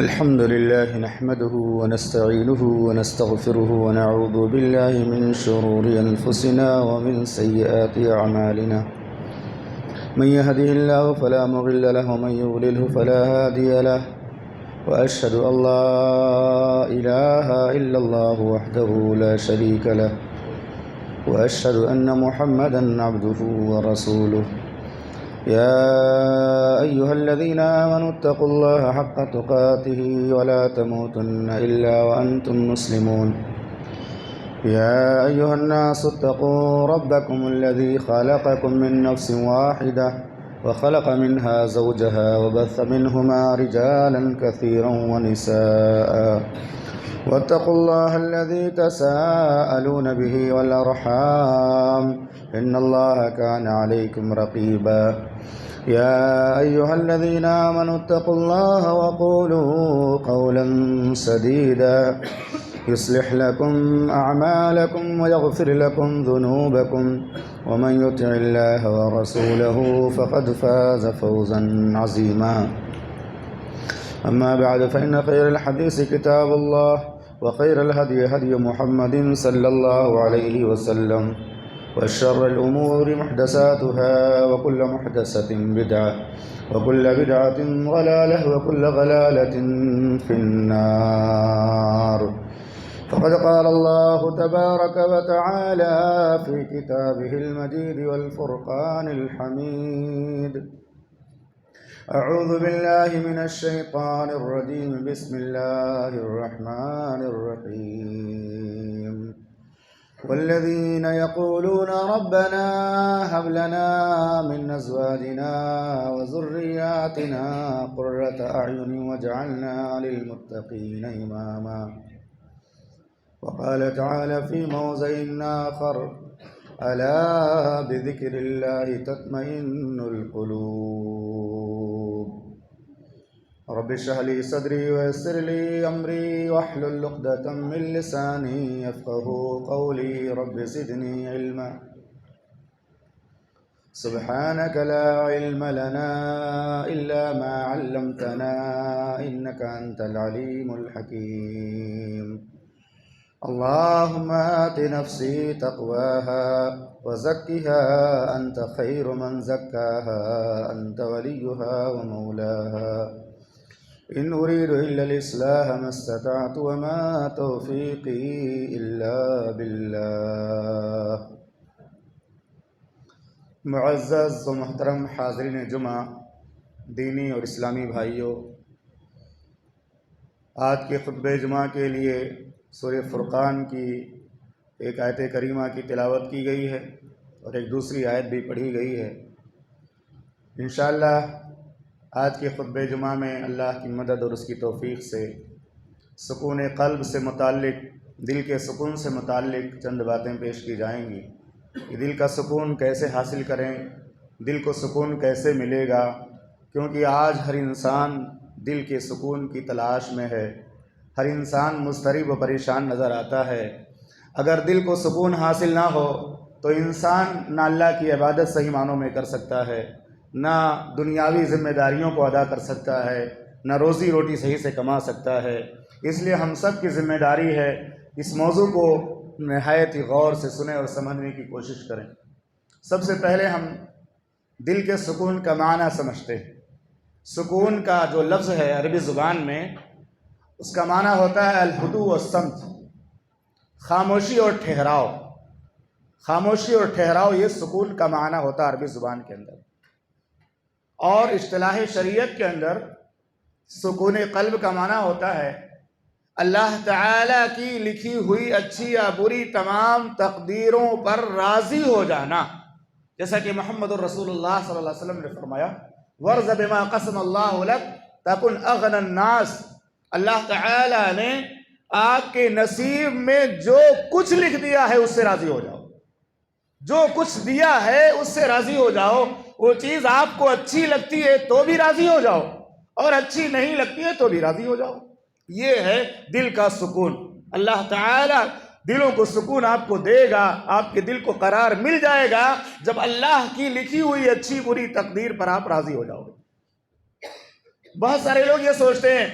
الحمد لله نحمده ونستعينه ونستغفره ونعوذ بالله من شرور أنفسنا ومن سيئات أعمالنا. من يهده الله فلا مضل له ومن يضلله فلا هادي له، وأشهد أن لا إله إلا الله وحده لا شريك له، وأشهد أن محمدا عبده ورسوله. يا أيها الذين آمنوا اتقوا الله حق تقاته ولا تموتن إلا وأنتم مسلمون. يا أيها الناس اتقوا ربكم الذي خلقكم من نفس واحدة وخلق منها زوجها وبث منهما رجالا كثيرا ونساء، واتقوا الله الذي تساءلون به والأرحام إن الله كان عليكم رقيبا. يا أيها الذين آمنوا اتقوا الله وقولوا قولا سديدا يصلح لكم أعمالكم ويغفر لكم ذنوبكم، ومن يطع الله ورسوله فقد فاز فوزا عظيما. أما بعد، فإن خير الحديث كتاب الله، وخير الهدي هدي محمد صلى الله عليه وسلم، وشر الأمور محدثاتها، وكل محدثة بدعة، وكل بدعة ضلالة، وكل ضلالة في النار. فقد قال الله تبارك وتعالى في كتابه المجيد والفرقان الحميد: أعوذ بالله من الشيطان الرجيم، بسم الله الرحمن الرحيم. والذين يقولون ربنا هب لنا من أزواجنا وذرياتنا قرة أعين واجعلنا للمتقين إماما. وقال تعالى في موضع آخر: ألا بذكر الله تطمئن القلوب. رب اشرح لي صدري ويسر لي أمري واحلل عقدة من لساني يفقهوا قولي. رب زدني علما. سبحانك لا علم لنا إلا ما علمتنا إنك أنت العليم الحكيم. اللهم آت نفسي تقواها وزكها أنت خير من زكاها، أنت وليها ومولاها. إن أريد إلا الإصلاح ما استطعت وما توفيقي إلا بالله. معزز و محترم حاضرین جمعہ، دینی اور اسلامی بھائیوں، آج کے خطبہ جمعہ کے لیے سورہ فرقان کی ایک آیت کریمہ کی تلاوت کی گئی ہے اور ایک دوسری آیت بھی پڑھی گئی ہے. انشاءاللہ آج کے خطبہ جمعہ میں اللہ کی مدد اور اس کی توفیق سے سکون قلب سے متعلق، دل کے سکون سے متعلق چند باتیں پیش کی جائیں گی کہ دل کا سکون کیسے حاصل کریں، دل کو سکون کیسے ملے گا، کیونکہ آج ہر انسان دل کے سکون کی تلاش میں ہے، ہر انسان مضطرب و پریشان نظر آتا ہے. اگر دل کو سکون حاصل نہ ہو تو انسان نہ اللہ کی عبادت صحیح معنوں میں کر سکتا ہے، نہ دنیاوی ذمہ داریوں کو ادا کر سکتا ہے، نہ روزی روٹی صحیح سے کما سکتا ہے. اس لیے ہم سب کی ذمہ داری ہے اس موضوع کو نہایت ہی غور سے سنیں اور سمجھنے کی کوشش کریں. سب سے پہلے ہم دل کے سکون کا معنی سمجھتے ہیں. سکون کا جو لفظ ہے عربی زبان میں، اس کا معنی ہوتا ہے الہدوء والصمت، خاموشی اور ٹھہراؤ. خاموشی اور ٹھہراؤ یہ سکون کا معنی ہوتا ہے عربی زبان کے اندر. اور اصطلاح شریعت کے اندر سکون قلب کا معنی ہوتا ہے اللہ تعالیٰ کی لکھی ہوئی اچھی یا بری تمام تقدیروں پر راضی ہو جانا. جیسا کہ محمد الرسول اللہ صلی اللہ علیہ وسلم نے فرمایا: وَارْضَ بِمَا قَسَمَ اللَّهُ لَكَ تَكُنْ أَغْنَى النَّاسِ. اللہ تعالیٰ نے آپ کے نصیب میں جو کچھ لکھ دیا ہے اس سے راضی ہو جاؤ. جو کچھ دیا ہے اس سے راضی ہو جاؤ. وہ چیز آپ کو اچھی لگتی ہے تو بھی راضی ہو جاؤ، اور اچھی نہیں لگتی ہے تو بھی راضی ہو جاؤ. یہ ہے دل کا سکون. اللہ تعالیٰ دلوں کو سکون آپ کو دے گا، آپ کے دل کو قرار مل جائے گا جب اللہ کی لکھی ہوئی اچھی بری تقدیر پر آپ راضی ہو جاؤ گے. بہت سارے لوگ یہ سوچتے ہیں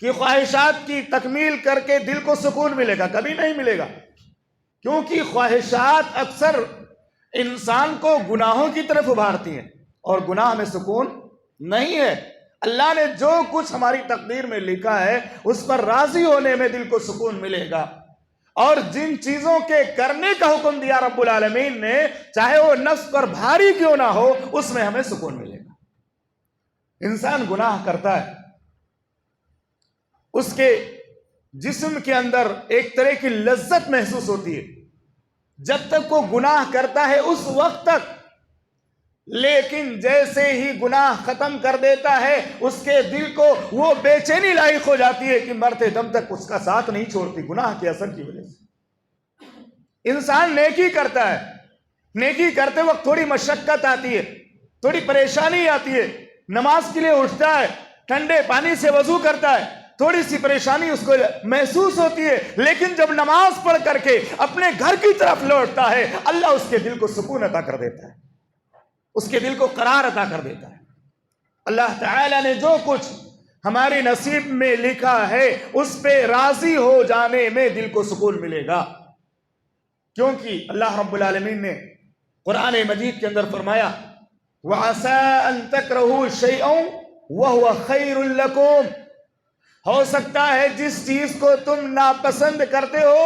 کہ خواہشات کی تکمیل کر کے دل کو سکون ملے گا، کبھی نہیں ملے گا، کیونکہ خواہشات اکثر انسان کو گناہوں کی طرف ابھارتی ہیں، اور گناہ میں سکون نہیں ہے۔ اللہ نے جو کچھ ہماری تقدیر میں لکھا ہے اس پر راضی ہونے میں دل کو سکون ملے گا، اور جن چیزوں کے کرنے کا حکم دیا رب العالمین نے، چاہے وہ نفس پر بھاری کیوں نہ ہو، اس میں ہمیں سکون ملے گا۔ انسان گناہ کرتا ہے، اس کے جسم کے اندر ایک طرح کی لذت محسوس ہوتی ہے جب تک وہ گناہ کرتا ہے اس وقت تک، لیکن جیسے ہی گناہ ختم کر دیتا ہے اس کے دل کو وہ بے چینی لاحق ہو جاتی ہے کہ مرتے دم تک اس کا ساتھ نہیں چھوڑتی، گناہ کے اثر کی وجہ سے۔ انسان نیکی کرتا ہے، نیکی کرتے وقت تھوڑی مشقت آتی ہے، تھوڑی پریشانی آتی ہے، نماز کے لیے اٹھتا ہے، ٹھنڈے پانی سے وضو کرتا ہے، تھوڑی سی پریشانی اس کو محسوس ہوتی ہے، لیکن جب نماز پڑھ کر کے اپنے گھر کی طرف لوٹتا ہے، اللہ اس کے دل کو سکون عطا کر دیتا ہے، اس کے دل کو قرار عطا کر دیتا ہے۔ اللہ تعالی نے جو کچھ ہماری نصیب میں لکھا ہے اس پہ راضی ہو جانے میں دل کو سکون ملے گا، کیونکہ اللہ رب العالمین نے قرآن مجید کے اندر فرمایا وَعَسَىٰ أَن تَكْرَهُوا شَيْئًا وَهُوَ خَيْرٌ لَكُمْ، ہو سکتا ہے جس چیز کو تم ناپسند کرتے ہو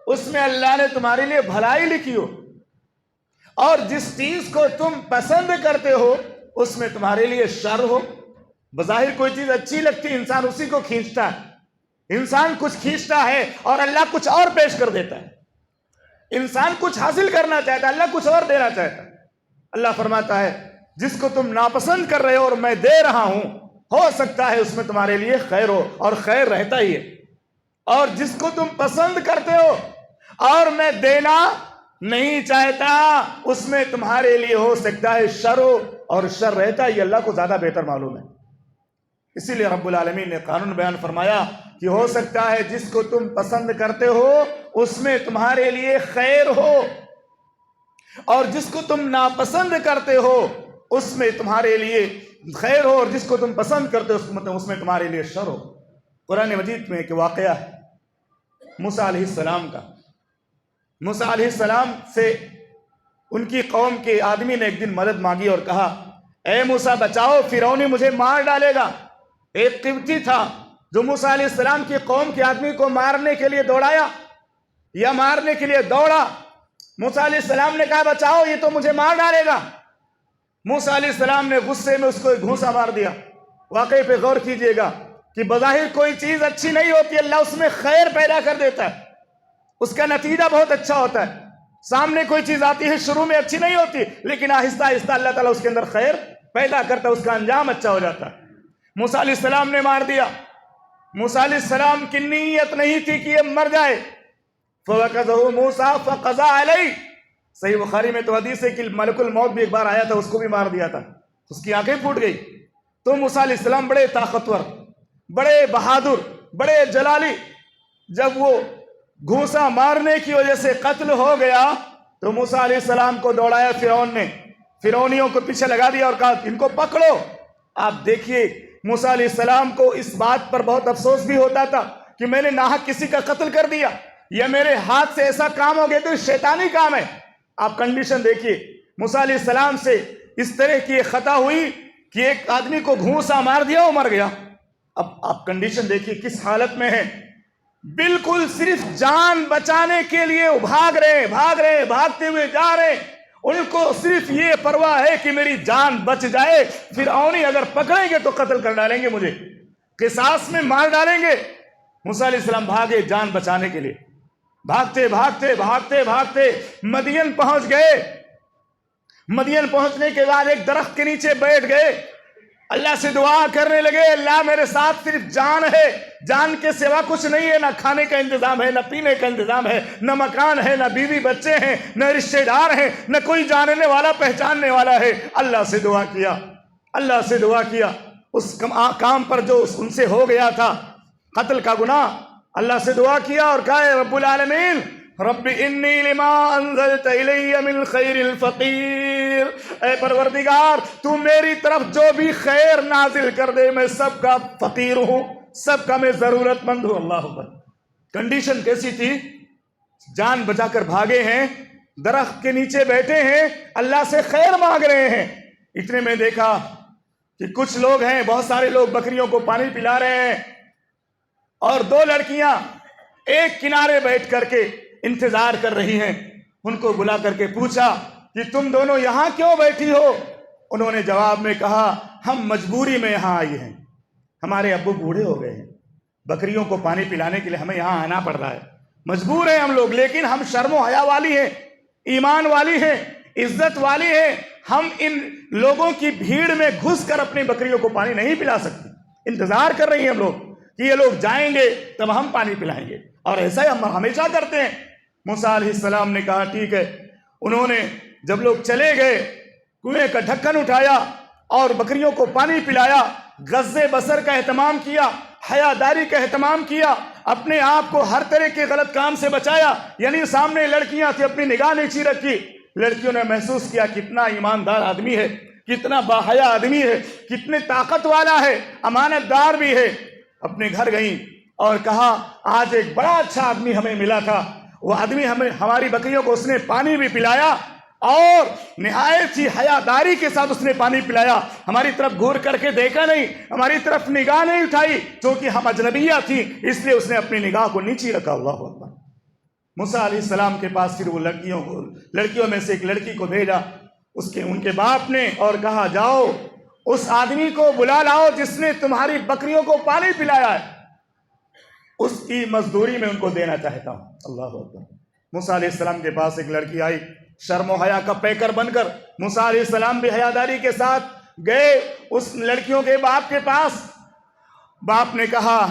اس میں اللہ نے تمہارے لیے بھلائی لکھی ہو، اور جس چیز کو تم پسند کرتے ہو اس میں تمہارے لیے شر ہو۔ بظاہر کوئی چیز اچھی لگتی ہے، انسان اسی کو کھینچتا ہے، انسان کچھ کھینچتا ہے اور اللہ کچھ اور پیش کر دیتا ہے، انسان کچھ حاصل کرنا چاہتا ہے، اللہ کچھ اور دینا چاہتا ہے۔ اللہ فرماتا ہے جس کو تم ناپسند کر رہے ہو اور میں دے رہا ہوں، ہو سکتا ہے اس میں تمہارے لیے خیر ہو، اور خیر رہتا ہی ہے، اور جس کو تم پسند کرتے ہو اور میں دینا نہیں چاہتا اس میں تمہارے لیے ہو سکتا ہے شر ہو، اور شر رہتا ہی اللہ کو زیادہ بہتر معلوم ہے۔ اسی لیے رب العالمین نے قانون بیان فرمایا کہ ہو سکتا ہے جس کو تم پسند کرتے ہو اس میں تمہارے لیے خیر ہو، اور جس کو تم ناپسند کرتے ہو اس میں تمہارے لیے خیر ہو، اور جس کو تم پسند کرتے ہو اس میں تمہارے لیے شر ہو۔ قرآن مجید میں ایک واقعہ ہے موسیٰ علیہ السلام کا۔ موسیٰ علیہ السلام سے ان کی قوم کے آدمی نے ایک دن مدد مانگی اور کہا اے موسیٰ بچاؤ، فرعون مجھے مار ڈالے گا۔ ایک قبطی تھا جو موسیٰ علیہ السلام کی قوم کے آدمی کو مارنے کے لیے دوڑایا یا مارنے کے لیے دوڑا۔ موسیٰ علیہ السلام نے کہا بچاؤ، یہ تو مجھے مار ڈالے گا۔ موسیٰ علیہ السلام نے غصے میں اس کو ایک گھونسا مار دیا۔ واقعے پہ غور کیجئے گا کہ بظاہر کوئی چیز اچھی نہیں ہوتی، اللہ اس میں خیر پیدا کر دیتا ہے، اس کا نتیجہ بہت اچھا ہوتا ہے۔ سامنے کوئی چیز آتی ہے شروع میں اچھی نہیں ہوتی، لیکن آہستہ آہستہ اللہ تعالیٰ اس کے اندر خیر پیدا کرتا ہے، اس کا انجام اچھا ہو جاتا ہے۔ موسیٰ علیہ السلام نے مار دیا۔ موسیٰ علیہ السلام کی نیت نہیں تھی کہ یہ مر جائے۔ فَوَقَذَهُ مُوسَىٰ فَقَضَىٰ عَلَيْهِ، صحیح بخاری میں تو حدیث ہے کہ ملک الموت بھی ایک بار آیا تھا، اس کو بھی مار دیا تھا، اس کی آنکھیں پھوٹ گئی۔ تو موسیٰ علیہ السلام بڑے طاقتور، بڑے بہادر، بڑے جلالی، جب وہ گھونسا مارنے کی وجہ سے قتل ہو گیا تو موسیٰ علیہ السلام کو دوڑایا فرعون نے، فرعونیوں کو پیچھے لگا دیا اور کہا ان کو پکڑو۔ آپ دیکھیے موسیٰ علیہ السلام کو اس بات پر بہت افسوس بھی ہوتا تھا کہ میں نے ناحق کسی کا قتل کر دیا، یا میرے ہاتھ سے ایسا کام ہو گیا تو شیطانی کام ہے۔ آپ کنڈیشن دیکھیے، موسیٰ علیہ السلام سے اس طرح کی ایک خطا ہوئی کہ ایک آدمی کو گھونسا مار دیا، وہ مر گیا۔ اب آپ کنڈیشن دیکھیے کس حالت میں ہے، بالکل صرف جان بچانے کے لیے وہ بھاگ رہے بھاگتے ہوئے جا رہے، ان کو صرف یہ پرواہ ہے کہ میری جان بچ جائے، فرعونی اگر پکڑیں گے تو قتل کر ڈالیں گے، مجھے قصاص میں مار ڈالیں گے۔ موسیٰ علیہ السلام بھاگے جان بچانے کے لیے، بھاگتے مدین پہنچ گئے۔ مدین پہنچنے کے بعد ایک درخت کے نیچے بیٹھ گئے، اللہ سے دعا کرنے لگے اللہ میرے ساتھ صرف جان ہے، جان کے سوا کچھ نہیں ہے، نہ کھانے کا انتظام ہے، نہ پینے کا انتظام ہے، نہ مکان ہے، نہ بیوی بچے ہیں، نہ رشتہ دار ہیں، نہ کوئی جاننے والا پہچاننے والا ہے۔ اللہ سے دعا کیا اس کام پر جو ان سے ہو گیا تھا، قتل کا گناہ، اللہ سے دعا کیا اور کہا رب العالمین رب انی لما انزلت الی من خیر الفقیر، اے پروردگار تو میری طرف جو بھی خیر نازل کر دے، میں سب کا فقیر ہوں، سب کا میں ضرورت مند ہوں۔ اللہ اکبر۔ کنڈیشن کیسی تھی؟ جان بچا کر بھاگے ہیں، درخت کے نیچے بیٹھے ہیں، اللہ سے خیر مانگ رہے ہیں۔ اتنے میں دیکھا کہ کچھ لوگ ہیں، بہت سارے لوگ بکریوں کو پانی پلا رہے ہیں، اور دو لڑکیاں ایک کنارے بیٹھ کر کے انتظار کر رہی ہیں۔ ان کو بلا کر کے پوچھا کہ تم دونوں یہاں کیوں بیٹھی ہو؟ انہوں نے جواب میں کہا ہم مجبوری میں یہاں آئی ہیں، ہمارے ابو بوڑھے ہو گئے ہیں، بکریوں کو پانی پلانے کے لیے ہمیں یہاں آنا پڑ رہا ہے، مجبور ہیں ہم لوگ، لیکن ہم شرم و حیا والی ہیں، ایمان والی ہیں، عزت والی ہیں، ہم ان لوگوں کی بھیڑ میں گھس کر اپنی بکریوں کو پانی نہیں پلا سکتے۔ انتظار کر رہی ہیں ہم لوگ کہ یہ لوگ جائیں گے تب ہم پانی پلائیں گے، اور ایسا ہی ہم ہمیشہ کرتے ہیں۔ موسیٰ علیہ السلام نے کہا ٹھیک ہے۔ انہوں نے جب لوگ چلے گئے کنویں کا ڈھکن اٹھایا اور بکریوں کو پانی پلایا، غض بصر کا اہتمام کیا، حیاداری کا اہتمام کیا، اپنے آپ کو ہر طرح کے غلط کام سے بچایا۔ یعنی سامنے لڑکیاں تھیں، اپنی نگاہ نیچی رکھی۔ لڑکیوں نے محسوس کیا کتنا ایماندار آدمی ہے، کتنا باحیا آدمی ہے، کتنے طاقت والا ہے، امانت دار بھی ہے۔ اپنے گھر گئیں اور کہا آج ایک بڑا اچھا آدمی ہمیں ملا تھا، وہ آدمی ہماری بکریوں کو اس نے پانی بھی پلایا اور نہایت ہی حیاداری کے ساتھ اس نے پانی پلایا، ہماری طرف گھور کر کے دیکھا نہیں، ہماری طرف نگاہ نہیں اٹھائی، کیونکہ ہم اجنبیہ تھیں اس لیے اس نے اپنی نگاہ کو نیچی رکھا۔ اللہ اکبر۔ موسیٰ علیہ السلام کے پاس پھر وہ لڑکیوں میں سے ایک لڑکی کو بھیجا ان کے باپ نے، اور کہا جاؤ اس آدمی کو بلا لاؤ جس نے تمہاری بکریوں کو پانی پلایا ہے، اس کی مزدوری میں ان کو دینا چاہتا ہوں۔ اللہ اکبر۔ موسیٰ علیہ السلام کے پاس ایک لڑکی آئی شرم و حیا کا پیکر بن کر۔ موسیٰ علیہ السلام بھی حیاداری کے ساتھ گئے اس لڑکیوں کے باپ کے پاس۔ باپ نے کہا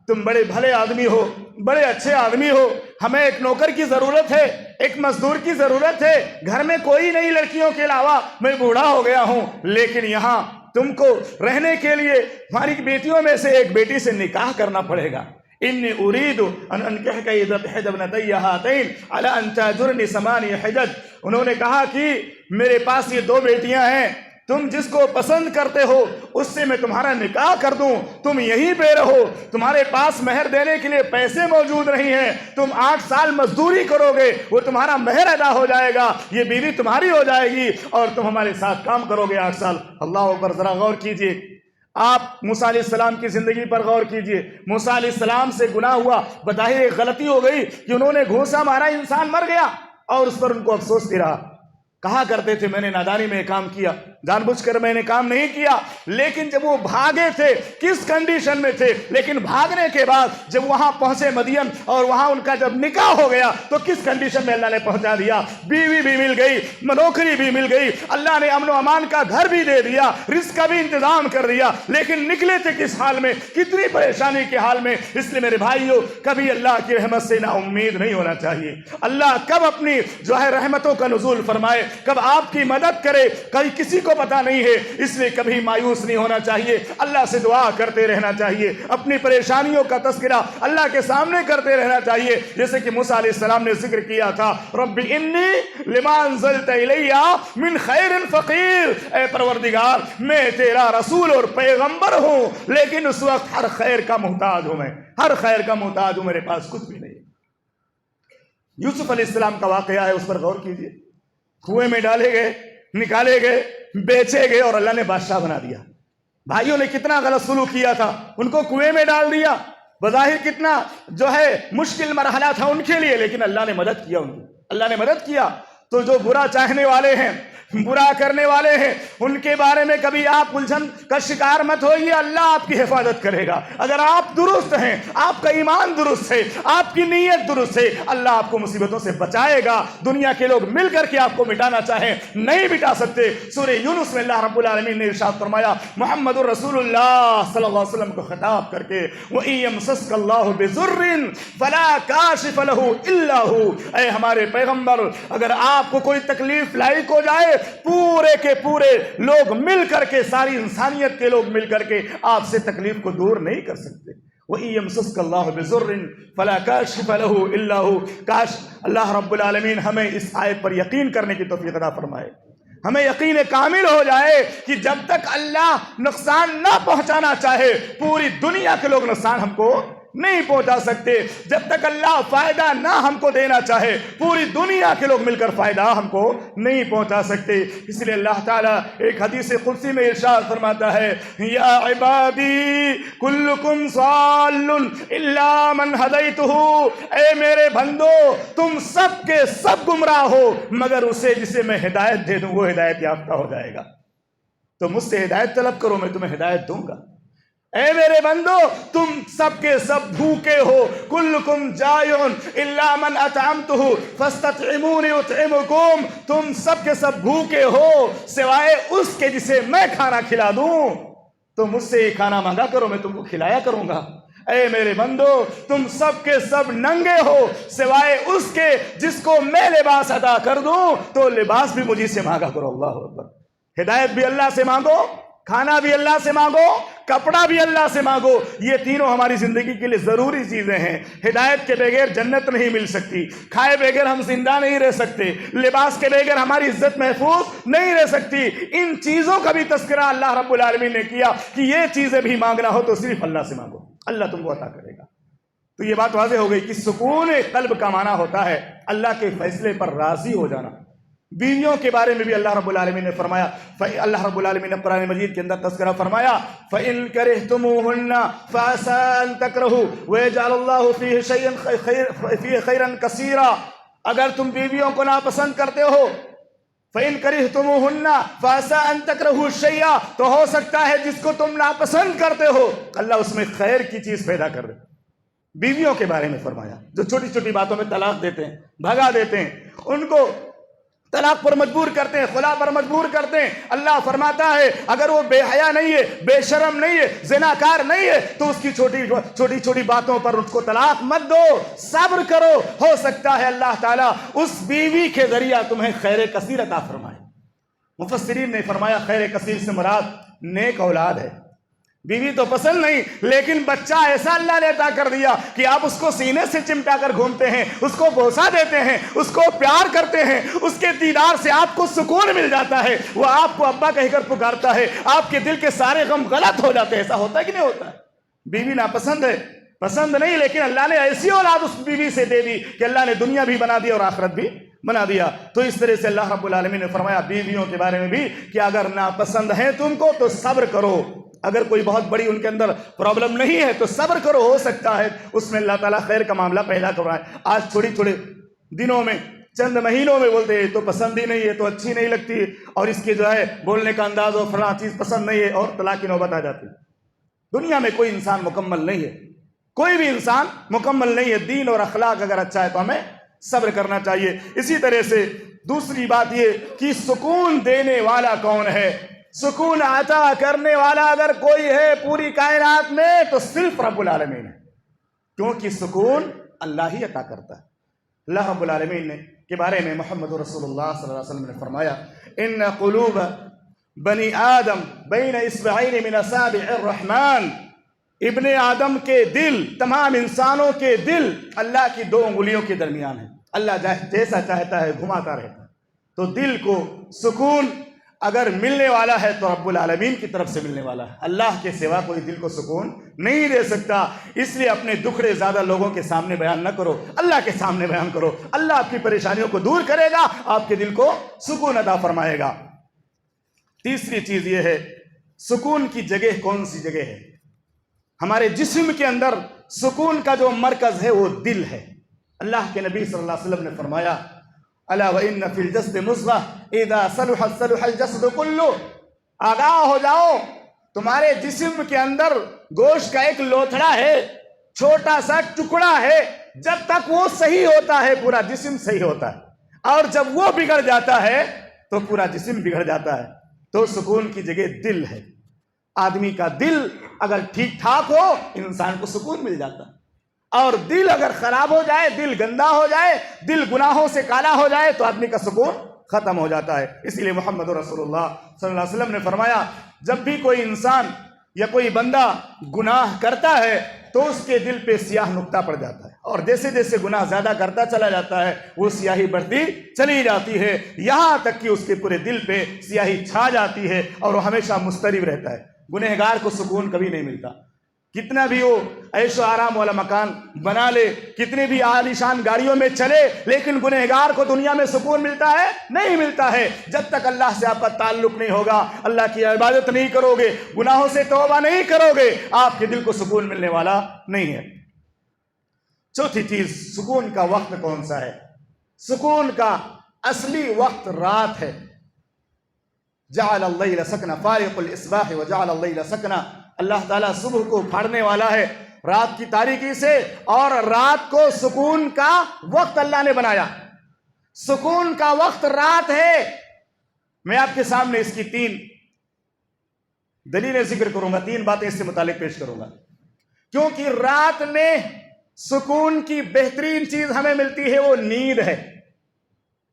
تم بڑے بھلے آدمی ہو، بڑے اچھے آدمی ہو، ہمیں ایک نوکر کی ضرورت ہے، ایک مزدور کی ضرورت ہے، گھر میں کوئی نہیں لڑکیوں کے علاوہ، میں بوڑھا ہو گیا ہوں، لیکن یہاں تم کو رہنے کے لیے ہماری بیٹیوں میں سے ایک بیٹی سے نکاح کرنا پڑے گا۔ انی اريد ان انکحک احدی ابنتی ہاتین علی ان تاجرنی ثمانی حجج۔ انہوں نے کہا کہ میرے پاس یہ دو بیٹیاں ہیں، تم جس کو پسند کرتے ہو اس سے میں تمہارا نکاح کر دوں، تم یہیں پہ رہو، تمہارے پاس مہر دینے کے لیے پیسے موجود نہیں ہیں، تم 8 سال مزدوری کرو گے، وہ تمہارا مہر ادا ہو جائے گا، یہ بیوی تمہاری ہو جائے گی، اور تم ہمارے ساتھ کام کرو گے 8 سال۔ اللہ اکبر۔ ذرا غور کیجئے، آپ موسیٰ علیہ السلام کی زندگی پر غور کیجئے۔ موسیٰ علیہ السلام سے گناہ ہوا، بظاہر ایک غلطی ہو گئی کہ انہوں نے گھونسا مارا، انسان مر گیا، اور اس پر ان کو افسوس بھی رہا۔ کہا کرتے تھے میں نے نادانی میں کام کیا، جان بوجھ کر میں نے کام نہیں کیا، لیکن جب وہ بھاگے تھے کس کنڈیشن میں تھے، لیکن بھاگنے کے بعد جب وہاں پہنچے مدین اور وہاں ان کا جب نکاح ہو گیا تو کس کنڈیشن میں اللہ نے پہنچا دیا، بیوی بھی مل گئی، نوکری بھی مل گئی، اللہ نے امن و امان کا گھر بھی دے دیا، رزق کا بھی انتظام کر دیا، لیکن نکلے تھے کس حال میں، کتنی پریشانی کے حال میں۔ اس لیے میرے بھائیو کبھی اللہ کی رحمت سے نا امید نہیں ہونا چاہیے۔ اللہ کب اپنی جو ہے رحمتوں کا نزول فرمائے، کب آپ کی مدد کرے، کئی کسی کو پتا نہیں ہے، اس لیے کبھی مایوس نہیں ہونا چاہیے، اللہ سے دعا کرتے رہنا چاہیے، اپنی پریشانیوں کا تذکرہ اللہ کے سامنے کرتے رہنا چاہیے، جیسے کہ موسیٰ علیہ السلام نے ذکر کیا تھا رب انی لما انزلت الی من خیر فقیر، اے پروردگار میں تیرا رسول اور پیغمبر ہوں، لیکن اس وقت ہر خیر کا محتاج ہوں، میں ہر خیر کا محتاج ہوں، میرے پاس کچھ بھی نہیں۔ یوسف علیہ السلام کا واقعہ ہے، اس پر غور کیجئے۔ کنویں میں ڈالے گئے، نکالے گئے، بیچے گئے، اور اللہ نے بادشاہ بنا دیا۔ بھائیوں نے کتنا غلط سلوک کیا تھا، ان کو کنویں میں ڈال دیا، بظاہر کتنا جو ہے مشکل مرحلہ تھا ان کے لیے، لیکن اللہ نے مدد کیا، ان کی اللہ نے مدد کیا۔ تو جو برا چاہنے والے ہیں، برا کرنے والے ہیں، ان کے بارے میں کبھی آپ الجھن کا شکار مت ہوئیے، اللہ آپ کی حفاظت کرے گا۔ اگر آپ درست ہیں، آپ کا ایمان درست ہے، آپ کی نیت درست ہے، اللہ آپ کو مصیبتوں سے بچائے گا۔ دنیا کے لوگ مل کر کے آپ کو مٹانا چاہیں نہیں مٹا سکتے۔ سورہ یونس میں اللہ رب العالمین نے ارشاد فرمایا محمد الرسول اللہ صلی اللہ علیہ وسلم کو خطاب کر کے وَإِن يَمْسَسْكَ اللَّهُ بِضُرٍّ فَلَا كَاشِفَ لَهُ إِلَّا هُوَ، اے ہمارے پیغمبر اگر آپ کو کوئی تکلیف لاحق ہو جائے، پورے کے پورے لوگ مل کر کے، ساری انسانیت کے لوگ مل کر کے آپ سے تکلیف کو دور نہیں کر سکتے۔ وَإِن يَمْسَسْكَ اللَّهُ بِضُرٍّ فَلَا كَاشِفَ لَهُ إِلَّا هُوَ۔ کاش اللہ رب العالمین ہمیں اس آیت پر یقین کرنے کی توفیق عطا فرمائے، ہمیں یقین کامل ہو جائے کہ جب تک اللہ نقصان نہ پہنچانا چاہے پوری دنیا کے لوگ نقصان ہم کو نہیں پہنچا سکتے، جب تک اللہ فائدہ نہ ہم کو دینا چاہے پوری دنیا کے لوگ مل کر فائدہ ہم کو نہیں پہنچا سکتے۔ اس لیے اللہ تعالیٰ ایک حدیث قدسی میں ارشاد فرماتا ہے، یا عبادی کلکم ضال الا من ہدیتہ، اے میرے بندو تم سب کے سب گمراہ ہو مگر اسے جسے میں ہدایت دے دوں وہ ہدایت یافتہ ہو جائے گا۔ تو مجھ سے ہدایت طلب کرو، میں تمہیں ہدایت دوں گا۔ اے میرے بندو تم سب کے سب بھوکے ہو، کلکم جائعون الا من اطعمتہ فاستطعمونی اطعمکم، تم سب کے سب بھوکے ہو سوائے اس کے جسے میں کھانا کھلا دوں، تو مجھ سے یہ کھانا مانگا کرو میں تم کو کھلایا کروں گا۔ اے میرے بندو تم سب کے سب ننگے ہو سوائے اس کے جس کو میں لباس عطا کر دوں، تو لباس بھی مجھے سے مانگا کرو۔ اللہ اکبر۔ ہدایت بھی اللہ سے مانگو، کھانا بھی اللہ سے مانگو، کپڑا بھی اللہ سے مانگو، یہ تینوں ہماری زندگی کے لیے ضروری چیزیں ہیں۔ ہدایت کے بغیر جنت نہیں مل سکتی، کھائے بغیر ہم زندہ نہیں رہ سکتے، لباس کے بغیر ہماری عزت محفوظ نہیں رہ سکتی۔ ان چیزوں کا بھی تذکرہ اللہ رب العالمین نے کیا کہ یہ چیزیں بھی مانگنا ہو تو صرف اللہ سے مانگو، اللہ تم کو عطا کرے گا۔ تو یہ بات واضح ہو گئی کہ سکون قلب کا معنی ہوتا ہے اللہ کے فیصلے پر راضی ہو جانا۔ بیویوں کے بارے میں بھی اللہ رب العالمین نے فرمایا، اللہ رب العالمین نے قرآن مجید کے اندر تذکرہ فرمایا، فَإِن كَرِهْتُمُوهُنَّ فَعَسَىٰ أَن تَكْرَهُوا وَيَجْعَلَ اللَّهُ فِيهِ خَيْرًا كَثِيرًا، اگر تم بیویوں کو ناپسند کرتے ہو، فَإِن كَرِهْتُمُوهُنَّ فَعَسَىٰ أَن تَكْرَهُوا شَيْئًا، تو ہو سکتا ہے جس کو تم ناپسند کرتے ہو اللہ اس میں خیر کی چیز پیدا کر دے۔ بیویوں کے بارے میں فرمایا جو چھوٹی چھوٹی باتوں میں طلاق دیتے ہیں، بھگا دیتے ہیں، ان کو طلاق پر مجبور کرتے ہیں، خلا پر مجبور کرتے ہیں، اللہ فرماتا ہے اگر وہ بے حیا نہیں ہے، بے شرم نہیں ہے، زناکار نہیں ہے تو اس کی چھوٹی چھوٹی باتوں پر اس کو طلاق مت دو، صبر کرو، ہو سکتا ہے اللہ تعالیٰ اس بیوی کے ذریعہ تمہیں خیر کثیر عطا فرمائے۔ مفسرین نے فرمایا خیر کثیر سے مراد نیک اولاد ہے۔ بیوی تو پسند نہیں لیکن بچہ ایسا اللہ نے عطا کر دیا کہ آپ اس کو سینے سے چمٹا کر گھومتے ہیں، اس کو بوسہ دیتے ہیں، اس کو پیار کرتے ہیں، اس کے دیدار سے آپ کو سکون مل جاتا ہے، وہ آپ کو ابا کہہ کر پکارتا ہے، آپ کے دل کے سارے غم غلط ہو جاتے ہیں۔ ایسا ہوتا ہے کہ نہیں ہوتا ہے؟ بیوی ناپسند ہے، پسند نہیں، لیکن اللہ نے ایسی اولاد اس بیوی سے دے دی کہ اللہ نے دنیا بھی بنا دی اور آخرت بھی بنا دیا۔ تو اس طرح سے اللہ رب العالمین نے فرمایا بیویوں کے بارے میں بھی کہ اگر ناپسند ہیں تم کو تو صبر کرو، اگر کوئی بہت بڑی ان کے اندر پرابلم نہیں ہے تو صبر کرو، ہو سکتا ہے اس میں اللہ تعالیٰ خیر کا معاملہ پیدا کر رہا ہے۔ آج تھوڑے دنوں میں چند مہینوں میں بولتے ہیں تو پسند ہی نہیں ہے، تو اچھی نہیں لگتی، اور اس کے جو ہے بولنے کا انداز اور فلاں چیز پسند نہیں ہے، اور طلاق کی نوبت آ جاتی ہے۔ دنیا میں کوئی انسان مکمل نہیں ہے، کوئی بھی انسان مکمل نہیں ہے۔ دین اور اخلاق اگر اچھا ہے تو ہمیں صبر کرنا چاہیے۔ اسی طرح سے دوسری بات یہ کہ سکون دینے والا کون ہے؟ سکون عطا کرنے والا اگر کوئی ہے پوری کائنات میں تو صرف رب العالمین ہے، کیونکہ سکون اللہ ہی عطا کرتا ہے۔ اللہ رب العالمین نے کے بارے میں محمد رسول اللہ صلی اللہ علیہ وسلم نے فرمایا، ان قلوب بنی آدم بین اصبعین من اصابع الرحمن، ابن آدم کے دل، تمام انسانوں کے دل اللہ کی دو انگلیوں کے درمیان ہے، اللہ جیسا چاہتا ہے گھماتا رہتا ہے۔ تو دل کو سکون اگر ملنے والا ہے تو رب العالمین کی طرف سے ملنے والا ہے، اللہ کے سوا کوئی دل کو سکون نہیں دے سکتا۔ اس لیے اپنے دکھڑے زیادہ لوگوں کے سامنے بیان نہ کرو، اللہ کے سامنے بیان کرو، اللہ آپ کی پریشانیوں کو دور کرے گا، آپ کے دل کو سکون عطا فرمائے گا۔ تیسری چیز یہ ہے سکون کی جگہ کون سی جگہ ہے؟ ہمارے جسم کے اندر سکون کا جو مرکز ہے وہ دل ہے۔ اللہ کے نبی صلی اللہ علیہ وسلم نے فرمایا، الا وان فی الجسد مضغہ اذا صلحت صلح الجسد کلہ، آگاہ ہو جاؤ تمہارے جسم کے اندر گوشت کا ایک لوتھڑا ہے، چھوٹا سا ٹکڑا ہے، جب تک وہ صحیح ہوتا ہے پورا جسم صحیح ہوتا ہے، اور جب وہ بگڑ جاتا ہے تو پورا جسم بگڑ جاتا ہے۔ تو سکون کی جگہ دل ہے۔ آدمی کا دل اگر ٹھیک ٹھاک ہو انسان کو سکون مل جاتا ہے، اور دل اگر خراب ہو جائے، دل گندا ہو جائے، دل گناہوں سے کالا ہو جائے تو آدمی کا سکون ختم ہو جاتا ہے۔ اس لیے محمد رسول اللہ صلی اللہ علیہ وسلم نے فرمایا، جب بھی کوئی انسان یا کوئی بندہ گناہ کرتا ہے تو اس کے دل پہ سیاہ نقطہ پڑ جاتا ہے، اور جیسے جیسے گناہ زیادہ کرتا چلا جاتا ہے وہ سیاہی بڑھتی چلی جاتی ہے، یہاں تک کہ اس کے پورے دل پہ سیاہی چھا جاتی ہے اور وہ ہمیشہ مضطرب رہتا ہے۔ گنہگار کو سکون کبھی نہیں ملتا، کتنا بھی وہ عیش و آرام والا مکان بنا لے، کتنی بھی عالیشان گاڑیوں میں چلے، لیکن گنہگار کو دنیا میں سکون ملتا ہے؟ نہیں ملتا ہے۔ جب تک اللہ سے آپ کا تعلق نہیں ہوگا، اللہ کی عبادت نہیں کرو گے، گناہوں سے توبہ نہیں کرو گے، آپ کے دل کو سکون ملنے والا نہیں ہے۔ چوتھی چیز، سکون کا وقت کون سا ہے؟ سکون کا اصلی وقت رات ہے۔ جعل اللیل سکنا فارق الاصباح وجعل اللیل سکنا، اللہ تعالیٰ صبح کو پھاڑنے والا ہے رات کی تاریکی سے، اور رات کو سکون کا وقت اللہ نے بنایا۔ سکون کا وقت رات ہے۔ میں آپ کے سامنے اس کی 3 دلیلیں ذکر کروں گا، 3 باتیں اس سے متعلق پیش کروں گا، کیونکہ رات میں سکون کی بہترین چیز ہمیں ملتی ہے، وہ نیند ہے۔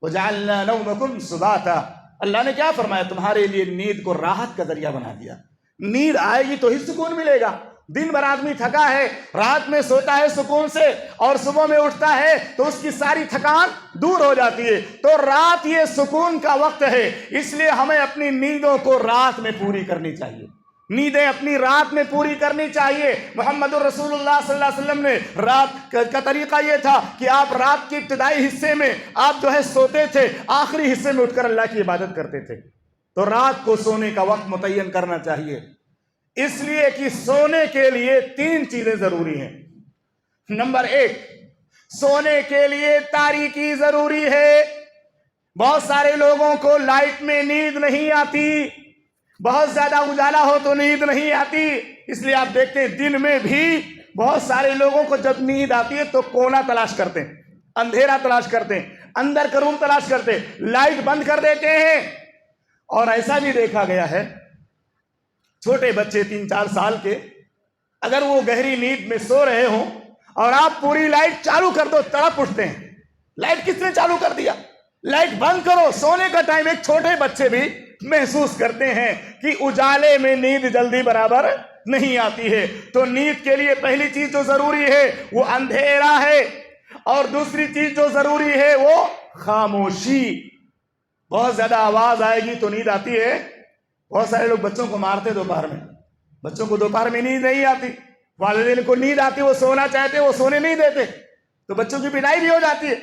وَجَعَلْنَا نَوْمَكُمْ سُبَاتًا، اللہ نے کیا فرمایا؟ تمہارے لیے نیند کو راحت کا ذریعہ بنا دیا۔ نیند آئے گی تو ہی سکون ملے گا۔ دن بھر آدمی تھکا ہے، رات میں سوتا ہے سکون سے، اور صبح میں اٹھتا ہے تو اس کی ساری تھکان دور ہو جاتی ہے۔ تو رات یہ سکون کا وقت ہے، اس لیے ہمیں اپنی نیندوں کو رات میں پوری کرنی چاہیے، نیندیں اپنی رات میں پوری کرنی چاہیے۔ محمد الرسول اللہ صلی اللہ علیہ وسلم نے رات کا طریقہ یہ تھا کہ آپ رات کے ابتدائی حصے میں آپ جو ہے سوتے تھے، آخری حصے میں اٹھ کر اللہ کی عبادت کرتے تھے۔ تو رات کو سونے کا وقت متعین کرنا چاہیے، اس لیے کہ سونے کے لیے 3 چیزیں ضروری ہیں۔ نمبر 1، سونے کے لیے تاریکی ضروری ہے۔ بہت سارے لوگوں کو لائٹ میں نیند نہیں آتی، بہت زیادہ اجالا ہو تو نیند نہیں آتی، اس لیے آپ دیکھتے ہیں دن میں بھی بہت سارے لوگوں کو جب نیند آتی ہے تو کونا تلاش کرتے ہیں، اندھیرا تلاش کرتے ہیں، اندر کا روم تلاش کرتے ہیں، لائٹ بند کر دیتے ہیں۔ اور ایسا بھی دیکھا گیا ہے، چھوٹے بچے 3-4 سال کے اگر وہ گہری نیند میں سو رہے ہوں اور آپ پوری لائٹ چالو کر دو، تڑپ اٹھتے ہیں، لائٹ کس نے چالو کر دیا؟ لائٹ بند کرو، سونے کا ٹائم۔ ایک چھوٹے بچے بھی محسوس کرتے ہیں کہ اجالے میں نیند جلدی برابر نہیں آتی ہے۔ تو نیند کے لیے پہلی چیز جو ضروری ہے وہ اندھیرا ہے، اور دوسری چیز جو ضروری ہے وہ خاموشی۔ بہت زیادہ آواز آئے گی تو نیند آتی ہے۔ بہت سارے لوگ بچوں کو مارتے دوپہر میں، بچوں کو دوپہر میں نیند نہیں آتی، والدین کو نیند آتی، وہ سونا چاہتے وہ سونے نہیں دیتے، تو بچوں کی پٹائی بھی ہو جاتی ہے۔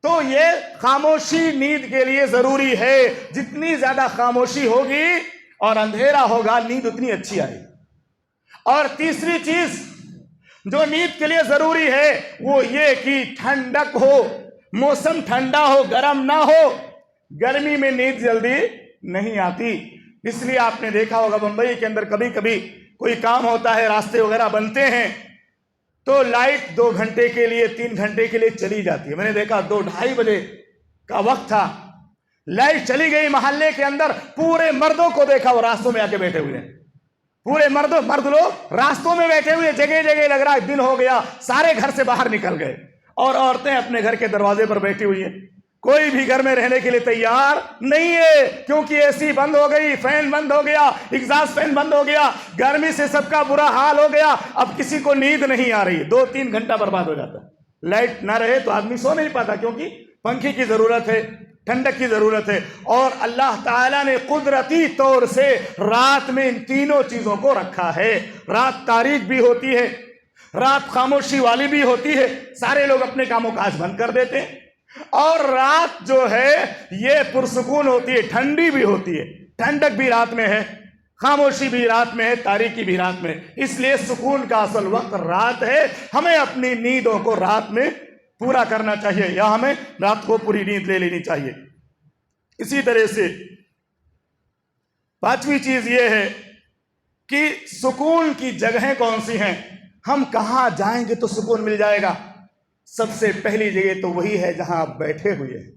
تو یہ خاموشی نیند کے لیے ضروری ہے، جتنی زیادہ خاموشی ہوگی اور اندھیرا ہوگا نیند اتنی اچھی آئے گی۔ اور تیسری چیز جو نیند کے لیے ضروری ہے وہ یہ کہ ٹھنڈک ہو، موسم ٹھنڈا ہو، گرم نہ ہو۔ گرمی میں نیند جلدی نہیں آتی، اس لیے آپ نے دیکھا ہوگا بمبئی کے اندر کبھی کبھی کوئی کام ہوتا ہے، راستے وغیرہ بنتے ہیں تو لائٹ 2 گھنٹے کے لیے 3 گھنٹے کے لیے چلی جاتی ہے۔ میں نے دیکھا 2-2:30 بجے کا وقت تھا، لائٹ چلی گئی محلے کے اندر، پورے مردوں کو دیکھا وہ راستوں میں آ کے بیٹھے ہوئے ہیں، پورے مرد لوگ راستوں میں بیٹھے ہوئے، جگہ جگہ لگ رہا ہے دن ہو گیا، سارے گھر سے باہر نکل گئے، اور عورتیں اپنے گھر کے دروازے پر بیٹھی ہوئی ہیں۔ کوئی بھی گھر میں رہنے کے لیے تیار نہیں ہے، کیونکہ اے سی بند ہو گئی، فین بند ہو گیا، ایگزاسٹ فین بند ہو گیا، گرمی سے سب کا برا حال ہو گیا۔ اب کسی کو نیند نہیں آ رہی، 2-3 گھنٹہ برباد ہو جاتا ہے۔ لائٹ نہ رہے تو آدمی سو نہیں پاتا، کیونکہ پنکھے کی ضرورت ہے، ٹھنڈک کی ضرورت ہے۔ اور اللہ تعالیٰ نے قدرتی طور سے رات میں ان تینوں چیزوں کو رکھا ہے۔ رات تاریک بھی ہوتی ہے، رات خاموشی والی بھی ہوتی ہے، سارے لوگ اپنے کاموں کاج بند کر دیتے ہیں، اور رات جو ہے یہ پرسکون ہوتی ہے، ٹھنڈی بھی ہوتی ہے، ٹھنڈک بھی رات میں ہے، خاموشی بھی رات میں ہے، تاریکی بھی رات میں۔ اس لیے سکون کا اصل وقت رات ہے، ہمیں اپنی نیندوں کو رات میں پورا کرنا چاہیے، یا ہمیں رات کو پوری نیند لے لینی چاہیے۔ اسی طرح سے 5ویں چیز یہ ہے کہ سکون کی جگہیں کون سی ہیں، ہم کہاں جائیں گے تو سکون مل جائے گا۔ سب سے پہلی جگہ تو وہی ہے جہاں آپ بیٹھے ہوئے ہیں۔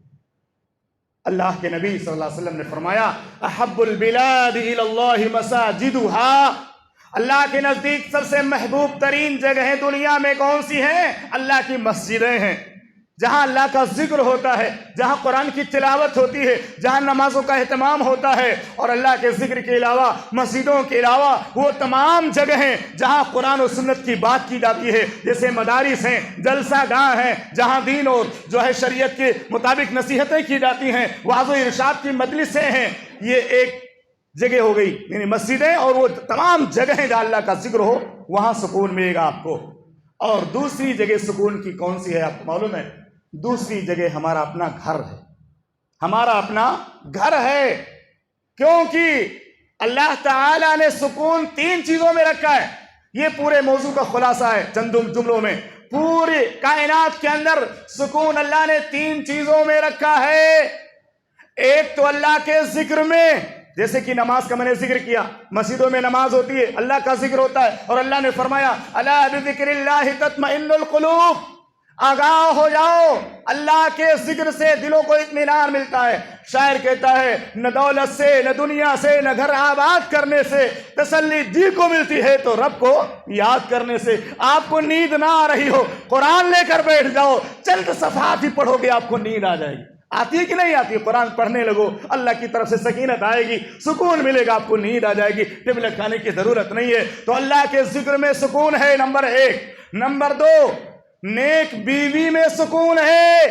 اللہ کے نبی صلی اللہ علیہ وسلم نے فرمایا احب البلاد الی اللہ مساجدها، اللہ کے نزدیک سب سے محبوب ترین جگہیں دنیا میں کون سی ہیں؟ اللہ کی مسجدیں ہیں۔ جہاں اللہ کا ذکر ہوتا ہے، جہاں قرآن کی تلاوت ہوتی ہے، جہاں نمازوں کا اہتمام ہوتا ہے، اور اللہ کے ذکر کے علاوہ مسجدوں کے علاوہ وہ تمام جگہیں جہاں قرآن و سنت کی بات کی جاتی ہے، جیسے مدارس ہیں، جلسہ گاہ ہیں، جہاں دین اور جو ہے شریعت کے مطابق نصیحتیں کی جاتی ہیں، وعظ و ارشاد کی مجلسیں ہیں، یہ ایک جگہ ہو گئی، یعنی مسجدیں اور وہ تمام جگہیں جہاں اللہ کا ذکر ہو وہاں سکون ملے گا آپ کو۔ اور دوسری جگہ سکون کی کون سی ہے آپ کو معلوم ہے؟ دوسری جگہ ہمارا اپنا گھر ہے، ہمارا اپنا گھر ہے، کیونکہ اللہ تعالیٰ نے سکون 3 چیزوں میں رکھا ہے۔ یہ پورے موضوع کا خلاصہ ہے چند جملوں میں۔ پوری کائنات کے اندر سکون اللہ نے 3 چیزوں میں رکھا ہے۔ ایک تو اللہ کے ذکر میں، جیسے کہ نماز کا میں نے ذکر کیا، مسجدوں میں نماز ہوتی ہے، اللہ کا ذکر ہوتا ہے، اور اللہ نے فرمایا الا بذکر اللہ تطمئن القلوب، آگاہ ہو جاؤ، اللہ کے ذکر سے دلوں کو اطمینان ملتا ہے۔ شاعر کہتا ہے نہ دولت سے، نہ دنیا سے، نہ گھر آباد کرنے سے تسلی دل کو ملتی ہے تو رب کو یاد کرنے سے۔ آپ کو نیند نہ آ رہی ہو، قرآن لے کر بیٹھ جاؤ، چند صفحات ہی پڑھو گے آپ کو نیند آ جائے گی۔ آتی ہے کہ نہیں آتی؟ قرآن پڑھنے لگو، اللہ کی طرف سے سکینت آئے گی، سکون ملے گا، آپ کو نیند آ جائے گی، ٹیبلٹ کھانے کی ضرورت نہیں ہے۔ تو اللہ کے ذکر میں سکون ہے، نمبر 1۔ نمبر 2، نیک بیوی میں سکون ہے۔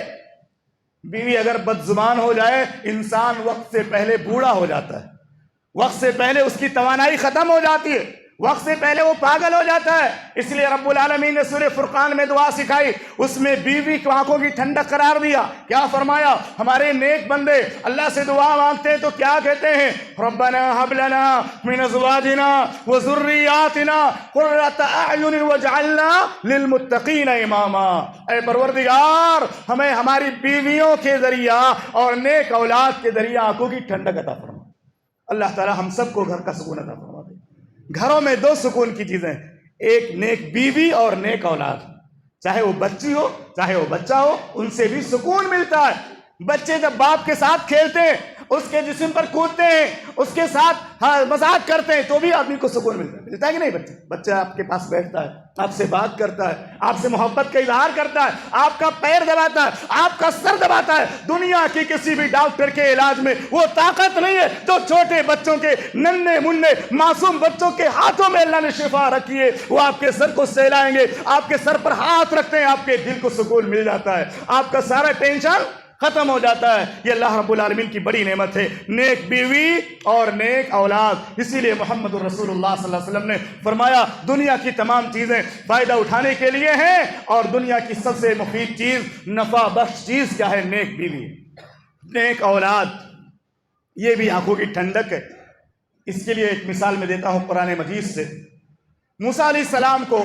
بیوی اگر بد زبان ہو جائے، انسان وقت سے پہلے بوڑھا ہو جاتا ہے، وقت سے پہلے اس کی توانائی ختم ہو جاتی ہے، وقت سے پہلے وہ پاگل ہو جاتا ہے۔ اس لیے رب العالمین نے سورہ فرقان میں دعا سکھائی، اس میں بیوی کی آنکھوں کی ٹھنڈک قرار دیا۔ کیا فرمایا؟ ہمارے نیک بندے اللہ سے دعا مانگتے ہیں تو کیا کہتے ہیں؟ ربنا هب لنا من ازواجنا وذرياتنا قرة اعین واجعلنا للمتقین اماما۔ اے پروردگار، ہمیں ہماری بیویوں کے ذریعہ اور نیک اولاد کے ذریعہ آنکھوں کی ٹھنڈک عطا فرما۔ اللہ تعالی ہم سب کو گھر کا سکون عطا فرما دے۔ گھروں میں 2 سکون کی چیزیں، ایک نیک بیوی اور نیک اولاد، چاہے وہ بچی ہو چاہے وہ بچہ ہو، ان سے بھی سکون ملتا ہے۔ بچے جب باپ کے ساتھ کھیلتے ہیں، اس کے جسم پر کودتے ہیں، اس کے ساتھ مذاق کرتے ہیں تو بھی آدمی کو سکون ملتا ہے کہ نہیں؟ بچہ آپ کے پاس بیٹھتا ہے، آپ سے بات کرتا ہے، آپ سے محبت کا اظہار کرتا ہے، آپ کا پیر دباتا ہے، آپ کا سر دباتا ہے۔ دنیا کی کسی بھی ڈاکٹر کے علاج میں وہ طاقت نہیں ہے جو چھوٹے بچوں کے، ننھے منھے معصوم بچوں کے ہاتھوں میں اللہ نے شفا رکھی ہے۔ وہ آپ کے سر کو سہلائیں گے، آپ کے سر پر ہاتھ رکھتے ہیں، آپ کے دل کو سکون مل جاتا ہے، آپ کا سارا ٹینشن ختم ہو جاتا ہے۔ یہ اللہ رب العالمین کی بڑی نعمت ہے، نیک بیوی اور نیک اولاد۔ اسی لیے محمد الرسول اللہ صلی اللہ علیہ وسلم نے فرمایا دنیا کی تمام چیزیں فائدہ اٹھانے کے لیے ہیں، اور دنیا کی سب سے مفید چیز، نفع بخش چیز کیا ہے؟ نیک بیوی، نیک اولاد۔ یہ بھی آنکھوں کی ٹھنڈک ہے۔ اس کے لیے ایک مثال میں دیتا ہوں قرآن مجید سے۔ موسیٰ علیہ السلام کو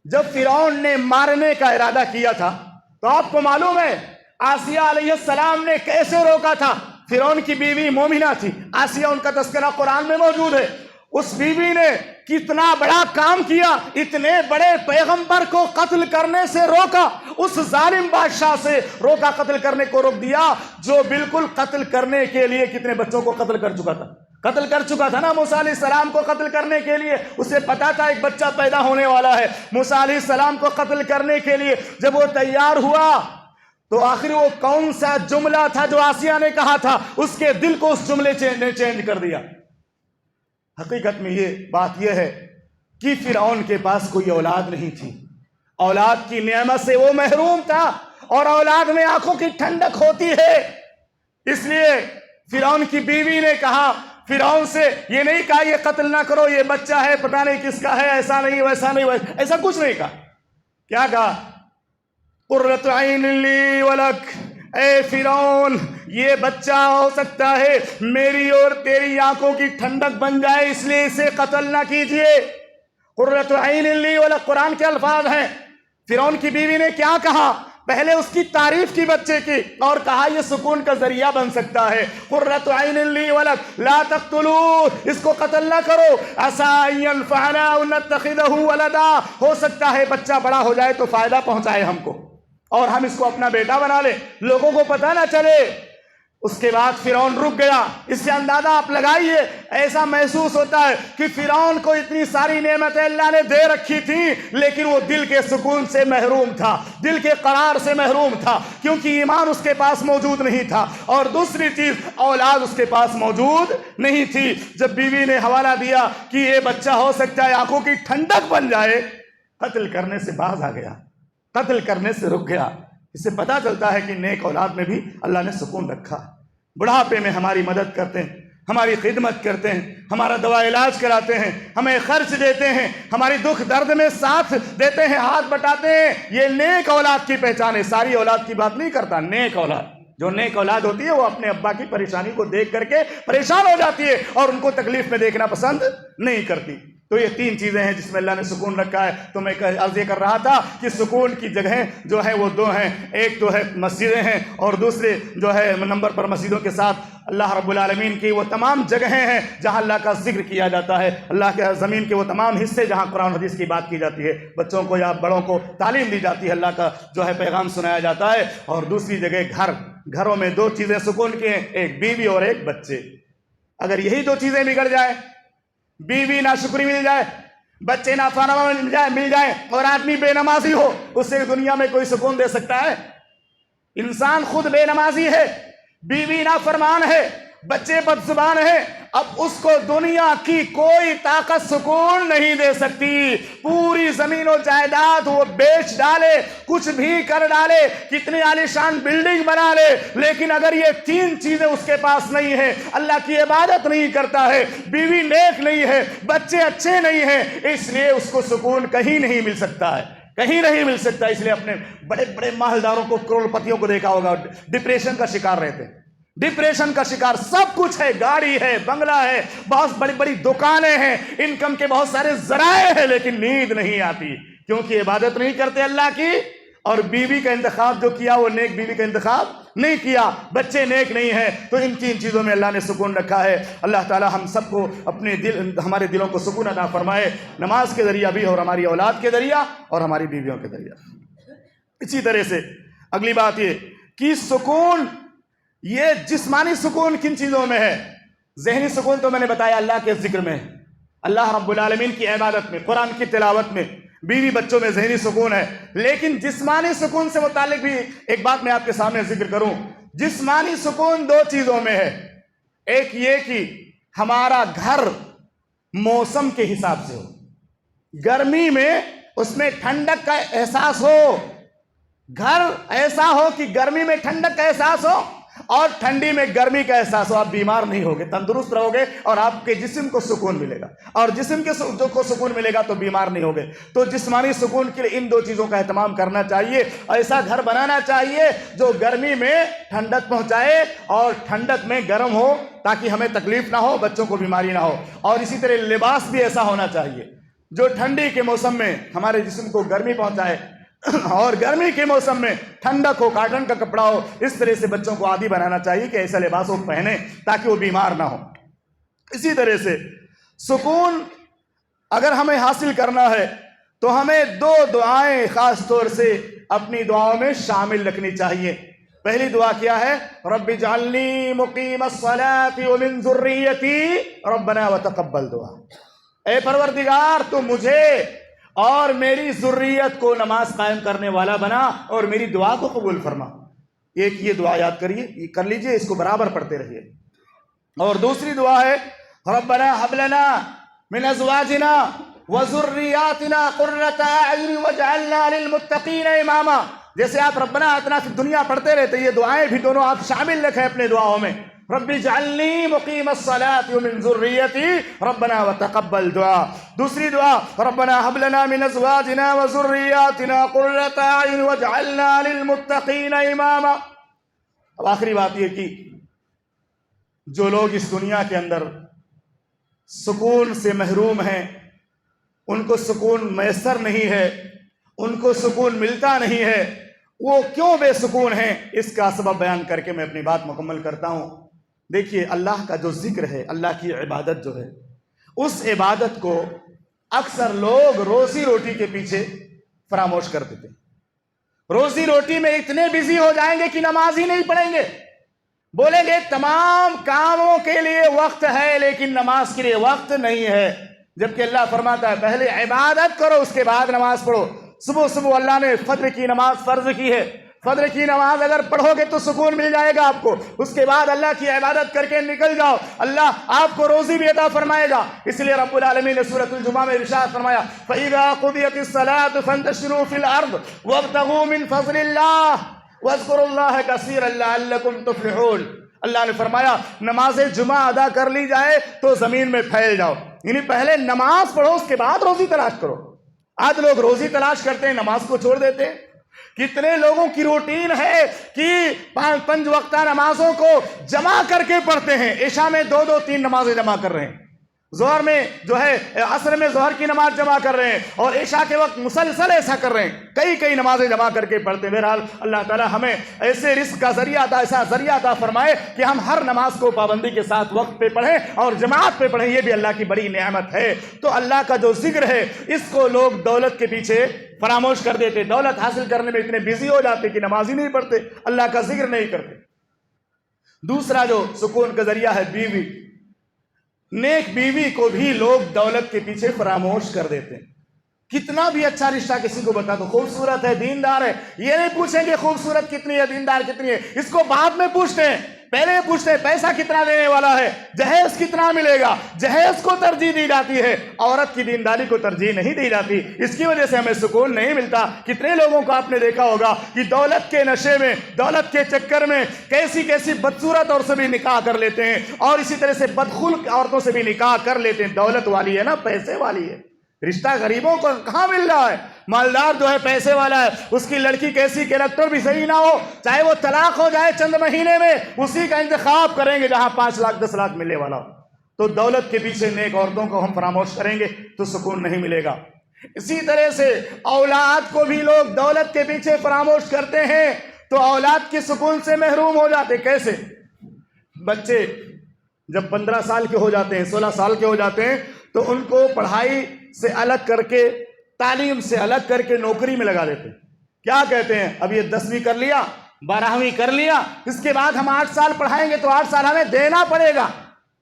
جب فرعون نے مارنے کا ارادہ کیا تھا تو آپ کو معلوم ہے آسیہ علیہ السلام نے کیسے روکا تھا؟ فرعون کی بیوی مومنہ تھی، آسیہ، ان کا تذکرہ قرآن میں موجود ہے۔ اس بیوی نے کتنا بڑا کام کیا، اتنے بڑے پیغمبر کو قتل کرنے سے روکا، اس ظالم بادشاہ سے روکا، قتل کرنے کو روک دیا، جو بالکل قتل کرنے کے لیے کتنے بچوں کو قتل کر چکا تھا، قتل کر چکا تھا نا موسیٰ علیہ السلام کو قتل کرنے کے لیے۔ اسے پتا تھا ایک بچہ پیدا ہونے والا ہے۔ موسیٰ علیہ السلام کو قتل کرنے کے لیے جب وہ تیار ہوا تو آخر وہ کون سا جملہ تھا جو آسیہ نے کہا تھا؟ اس کے دل کو اس جملے نے چینج کر دیا۔ حقیقت میں یہ بات یہ ہے کہ فرعون کے پاس کوئی اولاد نہیں تھی، اولاد کی نعمت سے وہ محروم تھا، اور اولاد میں آنکھوں کی ٹھنڈک ہوتی ہے۔ اس لیے فرعون کی بیوی نے کہا، فرعون سے یہ نہیں کہا یہ قتل نہ کرو، یہ بچہ ہے پتہ نہیں کس کا ہے، ایسا نہیں ویسا نہیں، ایسا کچھ نہیں کہا۔ کیا کہا؟ قرۃ عین لی ولک، اے فرعون یہ بچہ ہو سکتا ہے میری اور تیری آنکھوں کی ٹھنڈک بن جائے، اس لیے اسے قتل نہ کیجئے۔ قرۃ عین لی ولک قرآن کے الفاظ ہیں۔ فرعون کی بیوی نے کیا کہا؟ پہلے اس کی تعریف کی بچے کی، اور کہا یہ سکون کا ذریعہ بن سکتا ہے۔ قرۃ عین لی ولک لا تقتلوہ، اس کو قتل نہ کرو، عسیٰ ان ینفعنا او نتخذہ ولدا، ہو سکتا ہے بچہ بڑا ہو جائے تو فائدہ پہنچائے ہم کو، اور ہم اس کو اپنا بیٹا بنا لیں، لوگوں کو پتہ نہ چلے۔ اس کے بعد فرعون رک گیا۔ اس سے اندازہ آپ لگائیے، ایسا محسوس ہوتا ہے کہ فرعون کو اتنی ساری نعمتیں اللہ نے دے رکھی تھی، لیکن وہ دل کے سکون سے محروم تھا، دل کے قرار سے محروم تھا، کیونکہ ایمان اس کے پاس موجود نہیں تھا، اور دوسری چیز اولاد اس کے پاس موجود نہیں تھی۔ جب بیوی نے حوالہ دیا کہ یہ بچہ ہو سکتا ہے آنکھوں کی ٹھنڈک بن جائے، قتل کرنے سے باز آ گیا، قتل کرنے سے رک گیا۔ اس سے پتہ چلتا ہے کہ نیک اولاد میں بھی اللہ نے سکون رکھا۔ بڑھاپے میں ہماری مدد کرتے ہیں، ہماری خدمت کرتے ہیں، ہمارا دوا علاج کراتے ہیں، ہمیں خرچ دیتے ہیں، ہماری دکھ درد میں ساتھ دیتے ہیں، ہاتھ بٹاتے ہیں۔ یہ نیک اولاد کی پہچان ہے۔ ساری اولاد کی بات نہیں کرتا، نیک اولاد، جو نیک اولاد ہوتی ہے وہ اپنے ابا کی پریشانی کو دیکھ کر کے پریشان ہو جاتی ہے اور ان کو تکلیف میں دیکھنا پسند نہیں کرتی۔ تو یہ تین چیزیں ہیں جس میں اللہ نے سکون رکھا ہے۔ تو میں عرض یہ کر رہا تھا کہ سکون کی جگہیں جو ہیں وہ دو ہیں، ایک تو ہے مسجدیں ہیں، اور دوسرے جو ہے نمبر پر مسجدوں کے ساتھ اللہ رب العالمین کی وہ تمام جگہیں ہیں جہاں اللہ کا ذکر کیا جاتا ہے، اللہ کے زمین کے وہ تمام حصے جہاں قرآن حدیث کی بات کی جاتی ہے، بچوں کو یا بڑوں کو تعلیم دی جاتی ہے، اللہ کا جو ہے پیغام سنایا جاتا ہے۔ اور دوسری جگہ گھروں میں دو چیزیں سکون کی ہیں، ایک بیوی اور ایک بچے۔ اگر یہی دو چیزیں بگڑ جائیں، بیوی ناشکری مل جائے، بچے نافرماں مل جائے اور آدمی بے نمازی ہو، اسے دنیا میں کوئی سکون دے سکتا ہے؟ انسان خود بے نمازی ہے، بیوی نافرمان ہے، بچے بدزبان ہیں، اب اس کو دنیا کی کوئی طاقت سکون نہیں دے سکتی۔ پوری زمین و جائیداد وہ بیچ ڈالے، کچھ بھی کر ڈالے، کتنی عالیشان بلڈنگ بنا لے، لیکن اگر یہ تین چیزیں اس کے پاس نہیں ہے، اللہ کی عبادت نہیں کرتا ہے، بیوی نیک نہیں ہے، بچے اچھے نہیں ہیں، اس لیے اس کو سکون کہیں نہیں مل سکتا ہے، کہیں نہیں مل سکتا۔ اس لیے اپنے بڑے بڑے مالداروں کو، کروڑ پتیوں کو دیکھا ہوگا، ڈپریشن کا شکار رہتے ہیں، ڈپریشن کا شکار، سب کچھ ہے، گاڑی ہے، بنگلہ ہے، بہت بڑی بڑی دکانیں ہیں، انکم کے بہت سارے ذرائع ہیں، لیکن نیند نہیں آتی، کیونکہ عبادت نہیں کرتے اللہ کی۔ اور بیوی کا انتخاب جو کیا وہ نیک بیوی کا انتخاب نہیں کیا، بچے نیک نہیں ہیں، تو ان تین چیزوں میں اللہ نے سکون رکھا ہے۔ اللہ تعالی ہم سب کو اپنے ہمارے دلوں کو سکون عطا فرمائے، نماز کے ذریعہ بھی اور ہماری اولاد کے ذریعہ اور ہماری بیویوں کے ذریعہ۔ اسی طرح سے اگلی بات یہ کہ سکون، یہ جسمانی سکون کن چیزوں میں ہے؟ ذہنی سکون تو میں نے بتایا اللہ کے ذکر میں، اللہ رب العالمین کی عبادت میں، قرآن کی تلاوت میں، بیوی بچوں میں ذہنی سکون ہے۔ لیکن جسمانی سکون سے متعلق بھی ایک بات میں آپ کے سامنے ذکر کروں۔ جسمانی سکون دو چیزوں میں ہے، ایک یہ کہ ہمارا گھر موسم کے حساب سے ہو، گرمی میں اس میں ٹھنڈک کا احساس ہو، گھر ایسا ہو کہ گرمی میں ٹھنڈک کا احساس ہو اور ٹھنڈی میں گرمی کا احساس ہو، آپ بیمار نہیں ہوگے، تندرست رہو گے اور آپ کے جسم کو سکون ملے گا، اور جسم کے کو سکون ملے گا تو بیمار نہیں ہوگے۔ تو جسمانی سکون کے لیے ان دو چیزوں کا اہتمام کرنا چاہیے، ایسا گھر بنانا چاہیے جو گرمی میں ٹھنڈک پہنچائے اور ٹھنڈک میں گرم ہو، تاکہ ہمیں تکلیف نہ ہو، بچوں کو بیماری نہ ہو۔ اور اسی طرح لباس بھی ایسا ہونا چاہیے جو ٹھنڈی کے موسم میں ہمارے جسم کو گرمی پہنچائے اور گرمی کے موسم میں ٹھنڈک ہو، کاٹن کا کپڑا ہو۔ اس طرح سے بچوں کو عادی بنانا چاہیے کہ ایسا لباس وہ پہنے تاکہ وہ بیمار نہ ہو۔ اسی طرح سے سکون اگر ہمیں حاصل کرنا ہے تو ہمیں دو دعائیں خاص طور سے اپنی دعاؤں میں شامل رکھنی چاہیے۔ پہلی دعا کیا ہے؟ رب اجعلنی مقیم الصلاۃ ومن ذریتی ربنا وتقبل دعا۔ اے پروردگار تو مجھے اور میری ذریت کو نماز قائم کرنے والا بنا اور میری دعا کو قبول فرما۔ ایک یہ دعا یاد کریے، یہ کر لیجئے، اس کو برابر پڑھتے رہیے۔ اور دوسری دعا ہے ربنا هب لنا من ازواجنا وذرياتنا قرة اعين واجعلنا للمتقين اماما۔ جیسے آپ ربنا آتنا فی الدنیا پڑھتے رہتے، یہ دعائیں بھی دونوں آپ شامل رکھیں اپنے دعاؤں میں۔ رب اجعلنی مقیم الصلاۃ ومن ذریتی ربنا وتقبل دعا۔ دوسری دعا ربنا هب لنا من ازواجنا وذرياتنا قرة اعين واجعلنا للمتقين اماما۔ اب آخری بات یہ کہ جو لوگ اس دنیا کے اندر سکون سے محروم ہیں، ان کو سکون میسر نہیں ہے، ان کو سکون ملتا نہیں ہے، وہ کیوں بے سکون ہیں، اس کا سبب بیان کر کے میں اپنی بات مکمل کرتا ہوں۔ دیکھیے، اللہ کا جو ذکر ہے، اللہ کی عبادت جو ہے، اس عبادت کو اکثر لوگ روزی روٹی کے پیچھے فراموش کر دیتے ہیں۔ روزی روٹی میں اتنے بزی ہو جائیں گے کہ نماز ہی نہیں پڑھیں گے، بولیں گے تمام کاموں کے لیے وقت ہے لیکن نماز کے لیے وقت نہیں ہے، جبکہ اللہ فرماتا ہے پہلے عبادت کرو اس کے بعد نماز پڑھو۔ صبح صبح اللہ نے فجر کی نماز فرض کی ہے، فجر کی نماز اگر پڑھو گے تو سکون مل جائے گا آپ کو، اس کے بعد اللہ کی عبادت کر کے نکل جاؤ، اللہ آپ کو روزی بھی عطا فرمائے گا۔ اس لیے رب العالمین نے سورۃ الجمعہ میں ارشاد فرمایا فَإِذَا قُضِيَتِ الصَّلَاةُ فَانتَشِرُوا فِي الْأَرْضِ وَابْتَغُوا مِن فَضْلِ اللَّهِ وَاذْكُرُوا اللَّهَ كَثِيرًا لَعَلَّكُمْ تُفْلِحُونَ۔ اللہ نے فرمایا نماز جمعہ ادا کر لی جائے تو زمین میں پھیل جاؤ، یعنی پہلے نماز پڑھو اس کے بعد روزی تلاش کرو۔ آج لوگ روزی تلاش کرتے ہیں، نماز کو چھوڑ دیتے ہیں۔ کتنے لوگوں کی روٹین ہے کہ 5 وقتہ نمازوں کو جمع کر کے پڑھتے ہیں، عشاء میں 2-3 نمازیں جمع کر رہے ہیں، ظہر میں جو ہے عصر میں ظہر کی نماز جمع کر رہے ہیں، اور عشاء کے وقت مسلسل ایسا کر رہے ہیں، کئی نمازیں جمع کر کے پڑھتے ہیں۔ بہرحال اللہ تعالی ہمیں ایسے رزق کا ذریعہ عطا، ایسا ذریعہ عطا فرمائے کہ ہم ہر نماز کو پابندی کے ساتھ وقت پہ پڑھیں اور جماعت پہ پڑھیں، یہ بھی اللہ کی بڑی نعمت ہے۔ تو اللہ کا جو ذکر ہے اس کو لوگ دولت کے پیچھے فراموش کر دیتے، دولت حاصل کرنے میں اتنے بزی ہو جاتے کہ نماز ہی نہیں پڑھتے، اللہ کا ذکر نہیں کرتے۔ دوسرا جو سکون کا ذریعہ ہے بیوی، نیک بیوی کو بھی لوگ دولت کے پیچھے فراموش کر دیتے ہیں۔ کتنا بھی اچھا رشتہ کسی کو بتا دو، خوبصورت ہے، دیندار ہے، یہ نہیں پوچھیں گے خوبصورت کتنی ہے، دیندار کتنی ہے، اس کو بعد میں پوچھتے ہیں، پہلے پوچھتے ہیں پیسہ کتنا دینے والا ہے، جہیز کتنا ملے گا، جہیز کو ترجیح دی جاتی ہے، عورت کی دینداری کو ترجیح نہیں دی جاتی۔ اس کی وجہ سے ہمیں سکون نہیں ملتا۔ کتنے لوگوں کو آپ نے دیکھا ہوگا کہ دولت کے نشے میں، دولت کے چکر میں کیسی بدصورت عورت سے بھی نکاح کر لیتے ہیں، اور اسی طرح سے بدخلق عورتوں سے بھی نکاح کر لیتے ہیں۔ دولت والی ہے نا، پیسے والی ہے، رشتہ غریبوں کو کہاں مل رہا ہے؟ مالدار جو ہے، پیسے والا ہے، اس کی لڑکی کیسی کیریکٹر بھی صحیح نہ ہو، چاہے وہ طلاق ہو جائے چند مہینے میں، اسی کا انتخاب کریں گے جہاں 5 لاکھ 10 لاکھ ملنے والا ہو۔ تو دولت کے پیچھے نیک عورتوں کو ہم فراموش کریں گے تو سکون نہیں ملے گا۔ اسی طرح سے اولاد کو بھی لوگ دولت کے پیچھے فراموش کرتے ہیں تو اولاد کے سکون سے محروم ہو جاتے۔ کیسے؟ بچے جب 15 سال کے ہو جاتے ہیں، 16 سال کے ہو جاتے ہیں تو ان کو پڑھائی سے الگ کر کے، تعلیم سے الگ کر کے نوکری میں لگا دیتے ہیں۔ کیا کہتے ہیں؟ اب یہ 10ویں کر لیا، 12ویں کر لیا، اس کے بعد ہم 8 سال پڑھائیں گے تو 8 سال ہمیں دینا پڑے گا،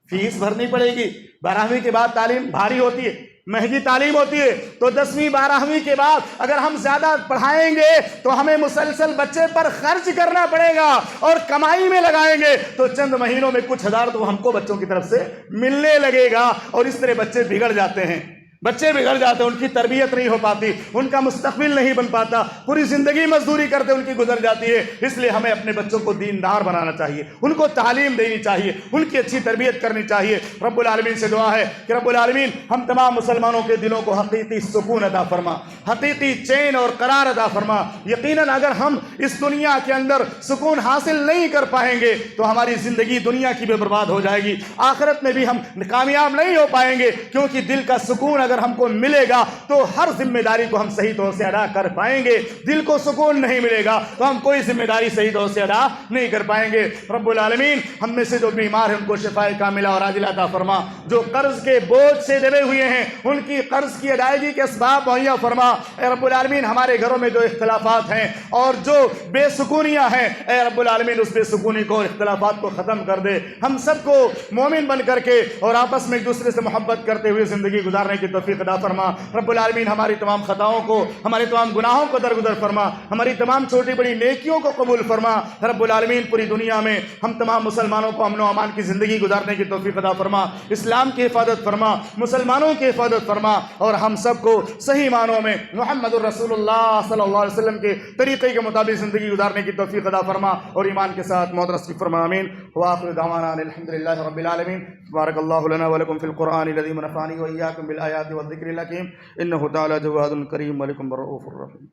فیس بھرنی پڑے گی۔ 12ویں کے بعد تعلیم بھاری ہوتی ہے، مہنگی تعلیم ہوتی ہے، تو 10ویں 12ویں کے بعد اگر ہم زیادہ پڑھائیں گے تو ہمیں مسلسل بچے پر خرچ کرنا پڑے گا، اور کمائی میں لگائیں گے تو چند مہینوں میں کچھ ہزار تو ہم کو بچوں کی طرف سے ملنے لگے گا، اور اس طرح بچے بگڑ جاتے ہیں۔ ان کی تربیت نہیں ہو پاتی، ان کا مستقبل نہیں بن پاتا، پوری زندگی مزدوری کرتے ان کی گزر جاتی ہے۔ اس لیے ہمیں اپنے بچوں کو دیندار بنانا چاہیے، ان کو تعلیم دینی چاہیے، ان کی اچھی تربیت کرنی چاہیے۔ رب العالمین سے دعا ہے کہ رب العالمین ہم تمام مسلمانوں کے دلوں کو حقیقی سکون عطا فرما، حقیقی چین اور قرار عطا فرما۔ یقیناً اگر ہم اس دنیا کے اندر سکون حاصل نہیں کر پائیں گے تو ہماری زندگی دنیا کی بھی برباد ہو جائے گی، آخرت میں بھی ہم کامیاب نہیں ہو پائیں گے، کیونکہ دل کا سکون اگر ہم کو ملے گا تو ہر ذمہ داری کو ہم صحیح طور سے ادا کر پائیں گے۔ دل کو سکون نہیں ملے گا تو ہم کوئی ذمہ داری صحیح طور سے ادا نہیں کر پائیں گے۔ رب العالمین ہم میں سے جو بیمار ہیں ان کو شفاء کاملہ اور عاجلہ عطا فرما، جو قرض کے بوجھ سے دبے ہوئے ہیں ان کی قرض کی ادائیگی کے اسباب مہیا فرما۔ اے رب العالمین ہمارے گھروں میں جو اختلافات ہیں اور جو بے سکونیاں ہیں، اے رب العالمین اس بے سکونی کو، اختلافات کو ختم کر دے، ہم سب کو مومن بن کر کے اور آپس میں ایک دوسرے سے محبت کرتے ہوئے زندگی گزارنے کی توفیق عطا فرما۔ رب العالمین ہماری تمام خطاؤں کو، ہمارے تمام گناہوں کو درگزر فرما، ہماری تمام چھوٹی بڑی نیکیوں کو قبول فرما۔ رب العالمین پوری دنیا میں ہم تمام مسلمانوں کو امن و امان کی زندگی گزارنے کی توفیق عطا فرما، اسلام کی حفاظت فرما، مسلمانوں کی حفاظت فرما، اور ہم سب کو صحیح معنوں میں محمد الرسول اللہ صلی اللہ علیہ وسلم کے طریقے کے مطابق زندگی گزارنے کی توفیق عطا فرما اور ایمان کے ساتھ موت نصیب فرما۔ آمین۔ وآخر دعوانا الحمدللہ رب العالمین۔ بارک اللہ لنا ولکم فی القرآن العظیم ونفعنی وإیاکم بالآیات والذکر الحکیم انہ تعالی جواد کریم ولکم رؤوف الرحیم۔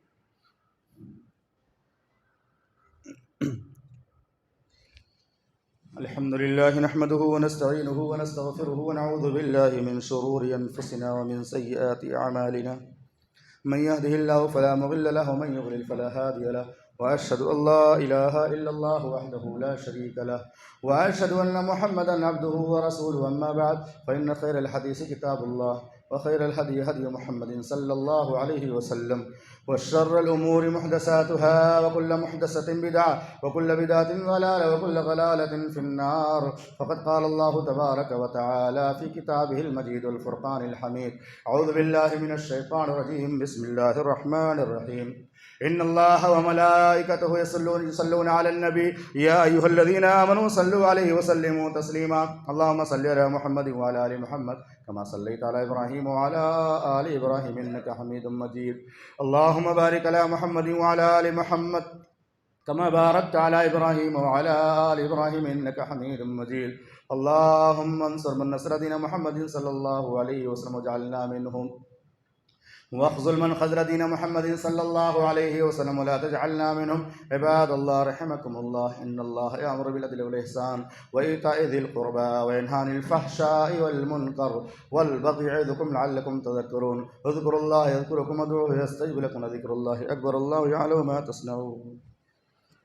الحمد لله نحمده ونستعينه ونستغفره ونعوذ بالله من شرور أنفسنا ومن سيئات أعمالنا، من يهده الله فلا مضل له ومن يضلل فلا هادي له، وأشهد أن لا إله إلا الله وحده لا شريك له، وأشهد أن محمدا عبده ورسوله، أما بعد فإن خير الحديث كتاب الله وخير الهدي هدي محمد صلى الله عليه وسلم وشر الأمور محدثاتها وكل محدثة بدعة وكل بدعة ضلالة وكل ضلالة في النار. فقد قال الله تبارك وتعالى في كتابه المجيد والفرقان الحميد: أعوذ بالله من الشيطان الرجيم. بسم الله الرحمن الرحيم. إن الله وملائكته يصلون على النبي يا أيها الذين آمنوا صلوا عليه وسلموا تسليما. اللهم صل على محمد وعلى آل محمد كما صليت على إبراهيم وعلى آل إبراهيم إنك حميد مجيد. اللهم بارك على محمد وعلى آل محمد كما باركت على إبراهيم وعلى آل إبراهيم إنك حميد مجيد. اللهم انصر من نصر دين محمد صلى الله عليه وسلم واجعلنا منهم، واخذل من خذل دين محمد صلى الله عليه وسلم ولا تجعلنا منهم. عباد الله رحمكم الله، إن الله يأمر بالعدل والإحسان وإيتاء ذي القربى وينهى عن الفحشاء والمنكر والبغي يعظكم لعلكم تذكرون. اذكروا الله يذكركم وادعوه يستجب لكم، وذكر الله أكبر، الله يعلم ما تصنعون.